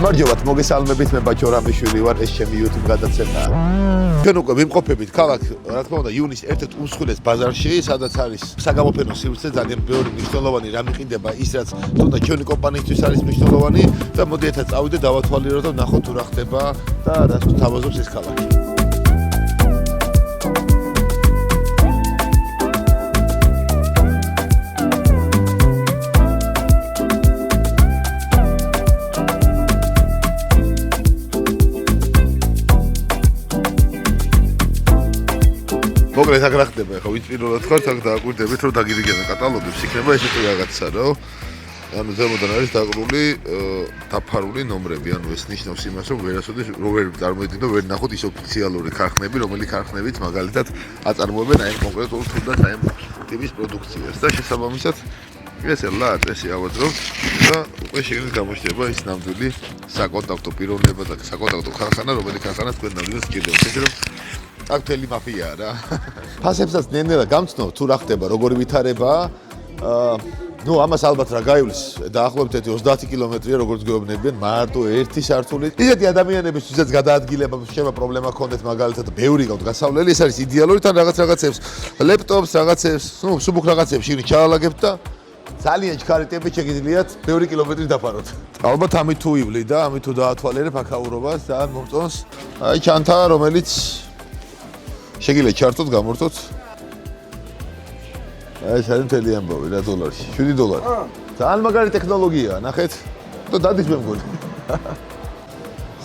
გამარჯობათ, მოგესალმებით, მე ბაჭო რამიშვილი ვარ, ეს ჩემი YouTube გადაცემაა. ჩვენ უკვე ვიმყოფებით ქალაქ, რა თქმა უნდა, იუნის ერთ-ერთ უმსხვილეს ბაზარში, სადაც არის საგამოფენო სივრცე, ძალიან ბევრი მნიშვნელოვანი რამე ყიდება, ის რაც თუნდაც ჩვენი კომპანიისთვის არის მნიშვნელოვანი და მოდი ერთად წავიდე, დავათვალიერო და ვნახოთ თუ რა ხდება და რა თავაზობს ეს ქალაქი. მოგლეთ აქ რა ხდება ხო ვით პირველად ხართ აქ დააკვირდებით რომ დაგირიგებენ კატალოგებს იქნება ესეთი რაღაცა რა ანუ ზემოდან არის დაკრული დაფარული ნომრები ანუ ეს ნიშნავს იმას რომ ვერასოდეს ვერ წარმოედგინო ვერ ნახოთ ის ოფიციალური ქარხნები რომელი ქარხნებით მაგალითად აწარმოებენ აი კონკრეტულ თუნდაც აი ტიპის პროდუქციას და შესაბამისად ესე წესი ავაძრობთ და უკვე შეგიძლიათ გამოჩნდება ის ნამდვილი საკონტაქტო პიროვნება და საკონტაქტო ქარხანა რომელი ქარხანა თქვენ ნამდვილად გჭირდება ესე რომ აქ მთელი მაფია რა. ფასებსაც ნენელა გამცნო თუ რა ხდება, როგორი ვითარებაა. ნუ ამას ალბათ რა გაივლის დაახლოებით 30 კილომეტრია როგორც გვეუბნებიან მარტო ერთი სართული. ისეთი ადამიანებისთვისაც გადაადგილება შევა პრობლემა ქონდეთ მაგალითად ბევრი გაქვთ გასავლელი, ეს არის იდეალური თან რაღაცებს, ლეპტოპს, რაღაცებს, ნუ სუბუქ რაღაცებს შიგნით ჩაალაგებთ და ძალიან ჩქარი ტემპით შეგიძლიათ ბევრი კილომეტრი დაფაროთ. ალბათ ამით თუ ივლი და ამით თუ დაათვალიერებ აქაურობას და მომწონს აი ჩანთა რომელიც შეგიძლიათ ჩართოთ, გამორთოთ. აი ეს არის მთელი ამბავი რა დოლარში, $7. ძალიან მაგარი ტექნოლოგიაა, ნახეთ. და დადის მე მგონი.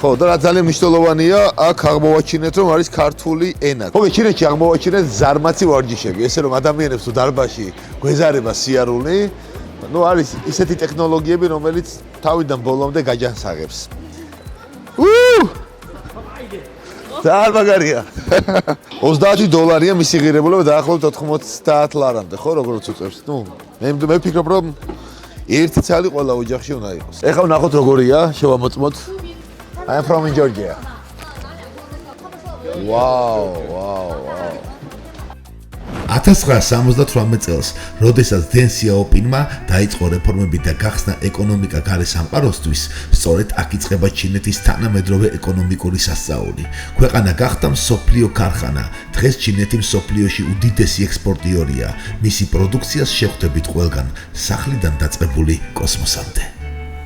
ხო, და რა ძალიან მნიშვნელოვანია, აქ აღმოვაჩინეთ, რომ არის ქართული ენა. ხო, ჩინეთში აღმოვაჩინეთ ზარმაცი ვარჯიშები, ესე რომ ადამიანებს თუ დარბაზში გვეზარება სიარული, ნუ არის ისეთი ტექნოლოგიები, რომელიც თავიდან ბოლომდე გაჯანსაღებს. ძალიან მაგარია. $30 მისი ღირებულება დაახლოებით 90 ლარამდე, ხო, როგორც უწევს. ნუ მე ვფიქრობ, რომ ერთი ცალი ყველა ოჯახში უნდა იყოს. ეხლა ვნახოთ როგორია, შევამოწმოთ. I am from Georgia. Wow. 1978 წელს, როდესაც დენ სიაოპინმა დაიწყო რეფორმები და გახსნა ეკონომიკა გარე სამყაროსთვის, სწორედ აქ იწყება ჩინეთის თანამედროვე ეკონომიკური სასწაული. ქვეყანა გახდა მსოფლიო ქარხანა. დღეს ჩინეთი მსოფლიოში უდიდესი ექსპორტიორია. მისი პროდუქციას შეხვდებით ყველგან, სახლიდან დაწყებული კოსმოსამდე.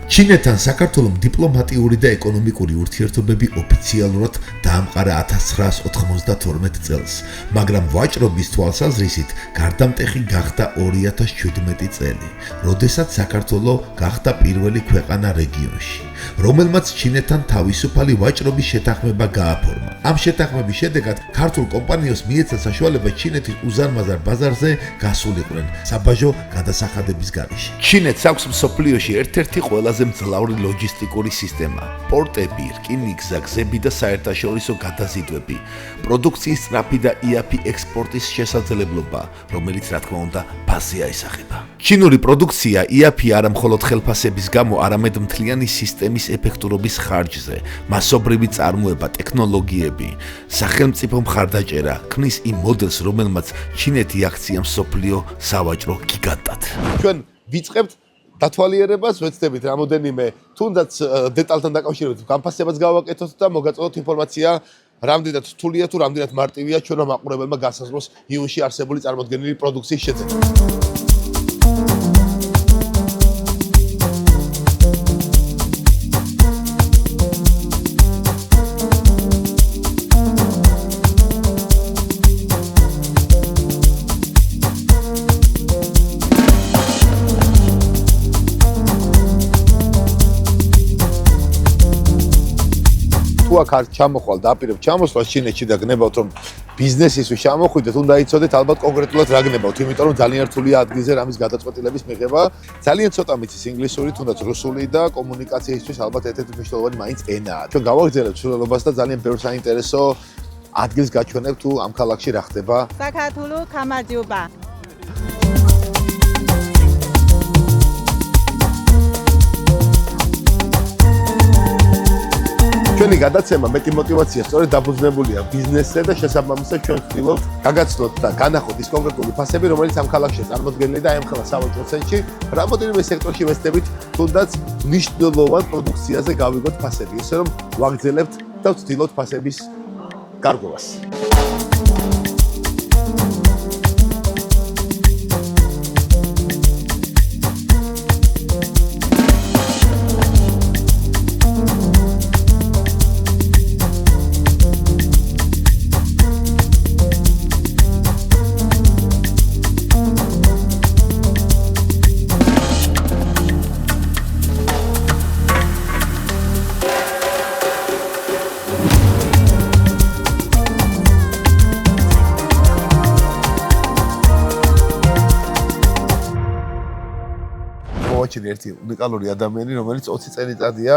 ჩინეთთან საქართველოს დიპლომატიური და ეკონომიკური ურთიერთობები ოფიციალურად დაამყარა 1992 წელს, მაგრამ ვაჭრობის თვალსაზრისით გარდამტეხი გახდა 2017 წელი, როდესაც საქართველო გახდა პირველი ქვეყანა რეგიონში, რომელმაც ჩინეთთან თავისუფალი ვაჭრობის შეთანხმება გააფორმა. ამ შეთანხმების შედეგად ქართულ კომპანიებს მიეცა საშუალება ჩინეთის უზარმაზარ ბაზარზე გასულიყვნენ საბაჟო გადასახადების გარეშე. ჩინეთს აქვს მსოფლიოში ერთ-ერთი ყველაზე მძლავრი ლოჯისტიკური სისტემა, პორტები, რკინიგზა, გზები და საერთაშორისო გადაზიდვები, პროდუქციის სწრაფი და იაფი ექსპორტის შესაძლებლობა, რომელიც რა თქმა უნდა ფასზე აისახება. ჩინური პროდუქცია იაფი არა მხოლოდ ხელფასების გამო, არამედ მთლიანი სისტემის ეფექტურობის ხარჯზე, მასობრივი წარმოება, ტექნოლოგიები, სახელმწიფო მხარდაჭერა ქმნის იმ მოდელს, რომელმაც ჩინეთი აქცია მსოფლიო სავაჭრო გიგანტად. ჩვენ ვიწყებთ დათვალიერებას, ვეცდებით რამოდენიმე თუნდაც დეტალთან დაკავშირებით განფასებას გავაკეთოთ და მოგაწოდოთ ინფორმაცია რამდენად რთულია თუ რამდენად მარტივია ჩვენმა მაყურებელმა გასაზრდოს იუნში არსებული წარმოდგენილი პროდუქციის შეძენა. აქ ჩამოხვალ და აპირებ ჩამოსვლას ჩინეთში და გნებავთ რომ ბიზნესისთვის ჩამოხვიდეთ, უნდა იცოდეთ ალბათ კონკრეტულად რა გნებავთ, იმიტომ რომ ძალიან რთულია ადგილზე რამის გადაწყვეტილების მიღება. ძალიან ცოტა მიცის ინგლისური, თუნდაც რუსული და კომუნიკაციისთვის ალბათ ერთ-ერთი მნიშვნელოვანი მაინც ენაა. ჩვენ გავაგრძელებთ ცვლილებას და ძალიან ბევრ საინტერესო ადგილს გაჩვენებთ თუ ამ ქალაქში რა ხდება. საქართველო გამარჯობა. ჩვენი გადაცემა მეტი მოტივაცია სწორედ დაფუძნებულია ბიზნესზე და შესაბამისად ჩვენ ვცდილობთ გაგაცნოთ და განახოთ ის კონკრეტული ფასები, რომელიც ამ ქალაქშია წარმოდგენილი და აემხელა საბჭოთა ცენტრში. რამოდენიმე სექტორში ვეცდებით თუნდაც მნიშვნელოვან პროდუქციაზე გავიგოთ ფასები, ისე რომ ვაგრძელებთ და ვცდილობთ ფასების გარკვევას. ერთი უნიკალური ადამიანი, რომელიც 20 წელიწადია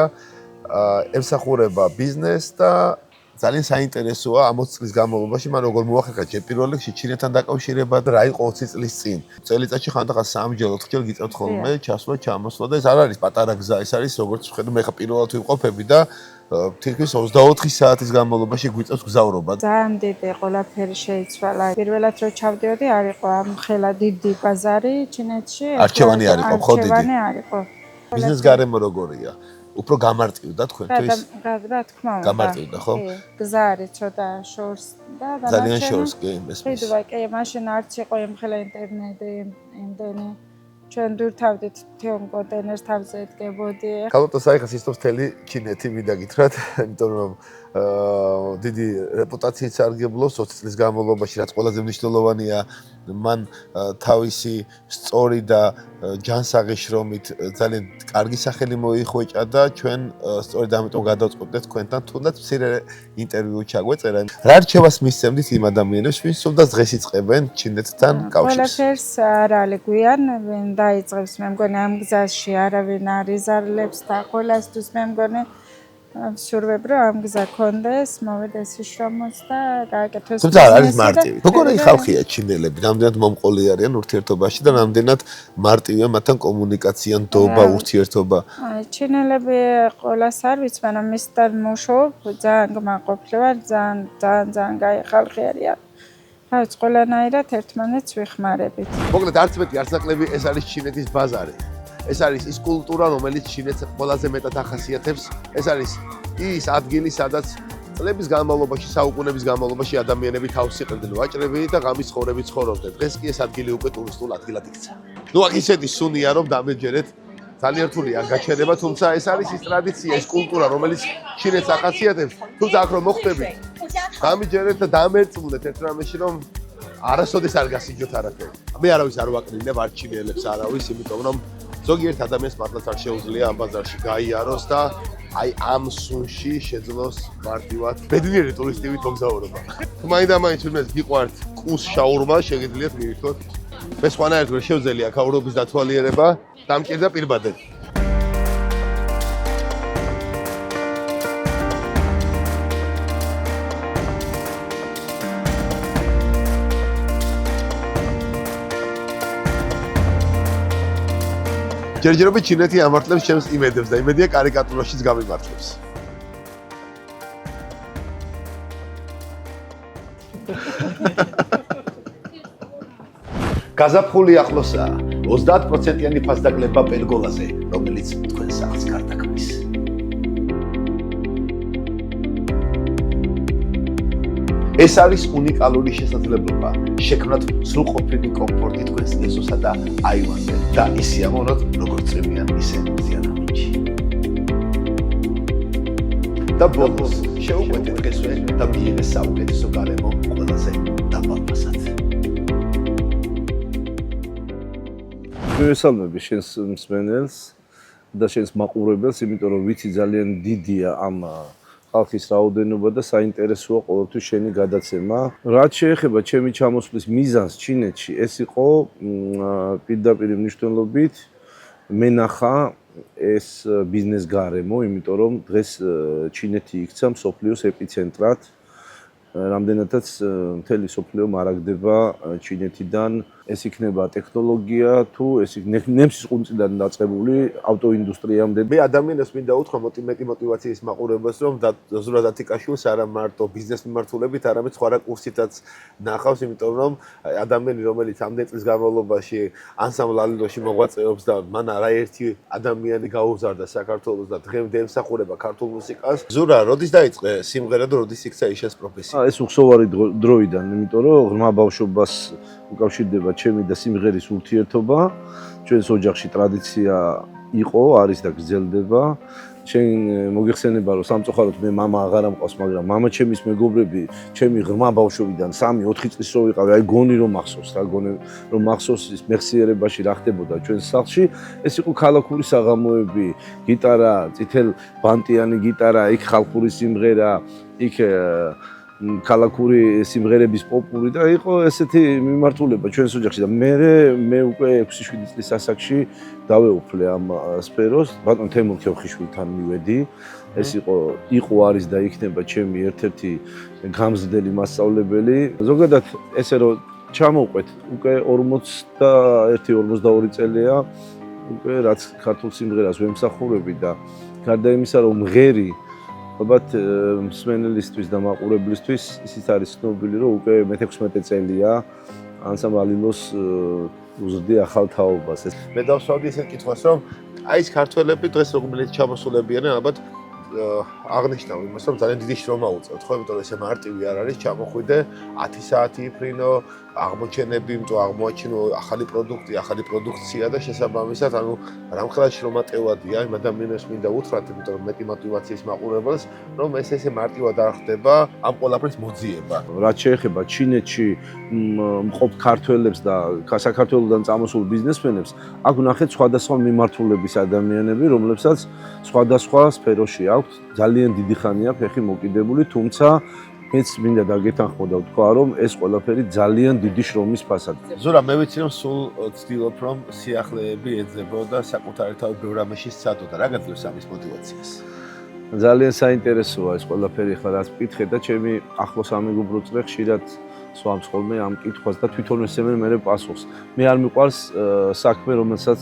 ემსახურება ბიზნესს და ძალიან საინტერესოა ამ 20 წლის განმავლობაში მან როგორ მოახერხა ჯერ პირველ რიგში ჩინეთთან დაკავშირება და რა იყო 20 წლის წინ. წელიწადში ხანდახან 3-ჯერ 4-ჯერ გიწევთ ხოლმე ჩასვლა, ჩამოსვლა და ეს არ არის პატარა გზა, ეს არის როგორც ვხედავ მე ხა პირველად ვიმყოფები და თითქმის 24 საათის განმავლობაში გვიწევს გზავრობა. ძალიან დიდი ყველაფერი შეიცვალა. პირველად რო ჩავდიოდი არ იყო ამ ხელა დიდი ბაზარი ჩინეთში. არჩევანი არ იყო, ხო დიდი. არჩევანი არ იყო. ბიზნეს გარემო როგორია? უფრო გამარტივდა თქვენთვის? რა თქმა უნდა. გამარტივდა, ხო? გზა არის ცოტა შორს და ძალიან შორს კი მესმის. ხიდვა კი მაშინ არც იყო ემხელა ინტერნეტი იმდენი. ჩვენ დურთავდით თეონ კონტეინერს თავზე ედგებოდი. ხალხო საიხეს ისწრებს მთელი ჩინეთი მინდა გითხრათ, იმიტომ რომ დიდი რეპუტაციით სარგებლობს 20 წლის განმავლობაში, რაც ყველაზე მნიშვნელოვანია, მან თავისი სწორი და ჯანსაღი შრომით ძალიან კარგი სახელი მოიხვეჭა და ჩვენ სწორედ ამიტომ გადავწყვეტეთ თქვენთან თუნდაც მცირე ინტერვიუ ჩაგვეწერა. რა რჩევას მისცემთ იმ ადამიანებს, ვინც თუნდაც დღეს იწყებენ ჩინეთთან კავშირს? ყველაფერს არ ალეგვიან, ვინ დაიწყებს, მე მგონი ამ გზაში არავინ არ იზარლებს და ყველასთვის მე მგონი ვსურვებ რომ ამ გზა კონდეს, მოვიდეს შრომაც და გააკეთოს. თუმცა არ არის მარტივი. როგორი ხალხია ჩინელები, რამდენად მომყოლი არიან ურთიერთობაში და რამდენად მარტივია მათთან კომუნიკაცია, ნდობა, ურთიერთობა. ჩინელები ყველას არ ვიცი, მაგრამ მისთან მუშაობ, ძალიან გმაყოფილი ვარ, ძალიან კაი ხალხი არიან. რაც ყველანაირად ერთმანეთს ვიხმარებით. მოკლედ არც მეტი არც ნაკლები ეს არის ჩინეთის ბაზარი. ეს არის ის კულტურა, რომელიც ჩინეთს ყველაზე მეტად ახასიათებს. ეს არის ის ადგილი, სადაც წლების განმავლობაში, საუკუნეების განმავლობაში ადამიანები თავს იყრდნენ ვაჭრები და ღამის ცხოვრებით ცხოვრობდნენ. დღეს კი ეს ადგილი უკვე ტურისტულ ადგილად იქცა. ნუ აქ ისეთი სუნია, რომ დამეჯერეთ ძალიან რთული არ გაჩერდება, თუმცა ეს არის ის ტრადიცია, ის კულტურა, რომელიც ჩინეთს ახასიათებს. თუმცა აქ რომ მოხვდებით, დამეჯერეთ და დამერწმუნდეთ ერთ რამეში, რომ არასოდეს არ გასინჯოთ არაფერი. მე არავის არ ვაკნინებ არ ჩინელებს არავის, იმიტომ რომ ზოგიერთ ადამიანს მართლაც არ შეუძლია ამ ბაზარში გაიაროს და აი ამ სუნში შეძლოს მარტივად ბედნიერი ტურისტივით მოგზაურობა. თუ მაინდა-მაინც ვინმეს გიყვართ კუს შაურმა, შეგიძლიათ მივიქოთ. მე სხვანაირად ვერ შევძელია ქაურობის დათვალიერება, დამჭირდა პირბადად. ჯერჯერობით ჩინეთი ამართლებს ჩემს იმედებს და იმედია კარიკატურაშიც გამიმართლებს. გაზაფხული ახლოსაა. 30%-იანი ფასდაკლება პერგოლაზე, რომელიც თქვენ სახლს გარდაქმნის. ეს არის უნიკალური შესაძლებლობა შექმნათ სრულყოფილი კომფორტი თქვენს ეზოსა და აივანზე და ისე ამონოთ როგორც წვიმიან ისე ზიანამიჩი. და ბოლოს შეუკვეთეთ დღესვე და მიიღეს საუკეთესო გარემო ყველაზე დაბალმასად. მივესალმები შენს მსმენელს და შენს მაყურებელს, იმიტომ რომ ვიცი ძალიან დიდია ამ ხალხის რაოდენობა და საინტერესოა ყოველთვის შენი გადაცემა. რაც შეეხება ჩემი ჩამოსვლის მიზანს ჩინეთში, ეს იყო პირდაპირ მნიშვნელობით მენახა ეს ბიზნეს გარემო, იმიტომ რომ დღეს ჩინეთი იქცა მსოფლიოს ეპიცენტრად. რამდენადაც მთელი მსოფლიო მარაგდება ჩინეთიდან ეს იქნება ტექნოლოგია თუ ეს ნემსის ყუნწიდან დაწყებული ავტოინდუსტრიამდე. მე ადამიანებს მინდა უთხრა მეტი მოტივაციის მაყურებელს, რომ ზურაბ დათიკაშვილს არა მარტო ბიზნეს მიმართულებით, არამედ სხვა რაკურსითაც ნახავს, იმიტომ რომ ადამიანი, რომელიც ამდენ წლის განმავლობაში ანსამბლ ალილოში მოღვაწეობს და მან არაერთი ადამიანი გაუზარდა საქართველოს და დღემდე ემსახურება ქართულ მუსიკას. ზურა, როდის დაიწყე სიმღერა და როდის იქცა ის პროფესია? ეს უხსოვარი დროიდან, იმიტომ რომ ღრმა ბავშვობას უკავშირდება ჩემი და სიმღერის ურთიერთობა. ჩვენს ოჯახში ტრადიცია იყო, არის და გრძელდება. შენ მოგიხსენება რომ სამწუხაროდ მე მამა აღარ ამყავს, მაგრამ მამა ჩემის მეგობრები ჩემი ღრმა ბავშვობიდან 3-4 წლის რო ვიყავი, აი გონი რომ მახსოვს რა, გონი რომ მახსოვს ის მეხსიერებაში რა ხდებოდა ჩვენს სახლში. ეს იყო ქალაქური საღამოები, გიტარა, წითელ ბანტიანი გიტარა, იქ ხალხური სიმღერა, იქ ქალაქური სიმღერების პოპური და იყო ესეთი მიმართულება ჩვენს ოჯახში და მე უკვე 6-7 წლის ასაკში დავეუფლე ამ სფეროს. ბატონ თემურ ქევხიშვილთან მივედი. ეს იყო არის და იქნება ჩემი ერთ-ერთი გამზრდელი მასწავლებელი. ზოგადად ესე რომ ჩამოვყვეთ, უკვე 41-42 წელია უკვე რაც ქართულ სიმღერას ვემსახურები და გარდა იმისა რომ მღერი ალბათ მსმენელისთვის და მაყურებლისთვის ისიც არის ცნობილი რომ უკვე მე-16 წელია ანსამბლ ალილოს უზრდი ახალ თაობას. მე დავსვავდი ისეთ კითხვას, რომ აი ეს ქართველები დღეს რომელიც ჩამოსულებიან, ალბათ აღნიშნავ იმას, რომ ძალიან დიდი შრომა უწევთ, ხო? იმიტომ რომ ესე მარტივი არ არის, ჩამოხვიდე 10 საათი იფრინო, აღმოჩენები, აღმოაჩინო ახალი პროდუქტი, ახალი პროდუქცია და შესაბამისად, ანუ რამხელა შრომა ტევადია, იმ ადამიანებს მინდა უთხრათ, იმიტომ რომ მეტი მოტივაციის მაყურებელს, რომ ესე მარტივად არ ხდება ამ ყველაფრის მოძიება. რაც შეეხება ჩინეთში მყოფ ქართველებს და საქართველოსდან წამოსულ ბიზნესმენებს, აქ ვნახეთ სხვადასხვა მიმართულების ადამიანები, რომლებსაც სხვადასხვა სფეროში აქვთ ძალიან დიდი ხანია ფეხი მოკიდებული, თუმცა მეც მინდა დაგეთანხმო და ვთქვა, რომ ეს ყველაფერი ძალიან დიდი შრომის ფასადია. ზურა, მე ვიცი რომ სულ ცდილობ რომ სიახლეები ეძებო და საკუთარი თავი ბევრ რამეში სცადო და რა გაძლევს ამის მოტივაციას? ძალიან საინტერესოა ეს ყველაფერი, ხლა რაც ვკითხე და ჩემი ახლოს ამეგობრო წრე ხშირად swams ხოლმე ამ კითხვას და თვითონ ესემენ მე პასუხს. მე არ მიყვარს საქმე, რომელსაც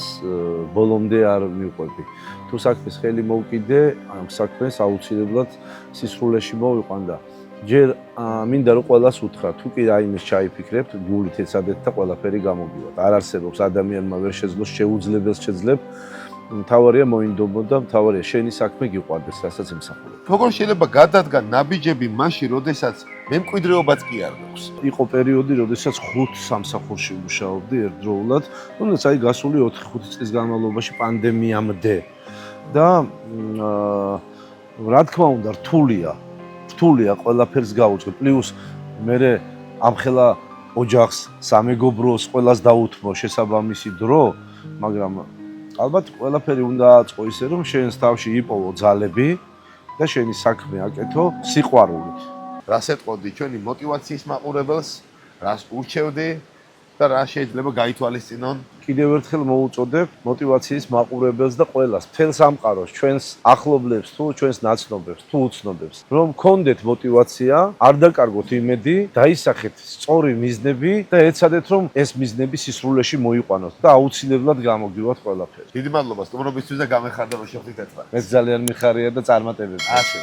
ბოლომდე არ მივყვები. თუ საქმეს ხელი მოვკიდე, ამ საქმეს აუცილებლად სისრულეში მოვიყვან და ჯერ მინდა რომ ყველას უთხრა, თუ კი რაიმეს ჩაიფიქრებთ, გულით ეცადეთ და ყველაფერი გამოგივათ. არ არსებობს ადამიანმა ვერ შეძლოს შეუძლებელს შეძლებ. მთავარია მოინდომო და მთავარია შენი საქმე გიყვარდეს, რასაც ემსახურებ. როგორ შეიძლება გადადგა ნაბიჯები მაშინ, როდესაც მემკვიდრეობაც კი არ გვაქვს? იყო პერიოდი, როდესაც 5 სამსახურში მუშაობდი ერთდროულად, თუნდაც აი გასული 4-5 წლის განმავლობაში პანდემიამდე. და რა თქმა უნდა, რთულია ყველაფერს გაუძღვე. პლუს მე ამხელა ოჯახს, სამეგობროს ყველას დაუთმო შესაბამისი დრო, მაგრამ ალბათ ყველაფერი უნდა აწყო ისე რომ შენს თავში იპოვო ძალები და შენი საქმე აკეთო სიყვარულით. რას ეტყოდი ჩვენი მოტივაციის მაყურებელს, რას ურჩევდი და რა შეიძლება გაითვალისწინონ? კიდევ ერთხელ მოუწოდებ მოტივაციის მაყურებელს და ყველას, მთელ სამყაროს, ჩვენს ახლობლებს თუ ჩვენს ნაცნობებს თუ უცნობებს, რომ გქონდეთ მოტივაცია, არ დაკარგოთ იმედი, დაისახეთ სწორი მიზნები და ეცადეთ რომ ეს მიზნები სისრულეში მოიყვანოთ და აუცილებლად გამოგივათ ყველაფერი. დიდი მადლობა სტუმრობისთვის და გამეხარდა რომ შეხვდით ერთმანეთს. მეც ძალიან მიხარია და წარმატებები. ასე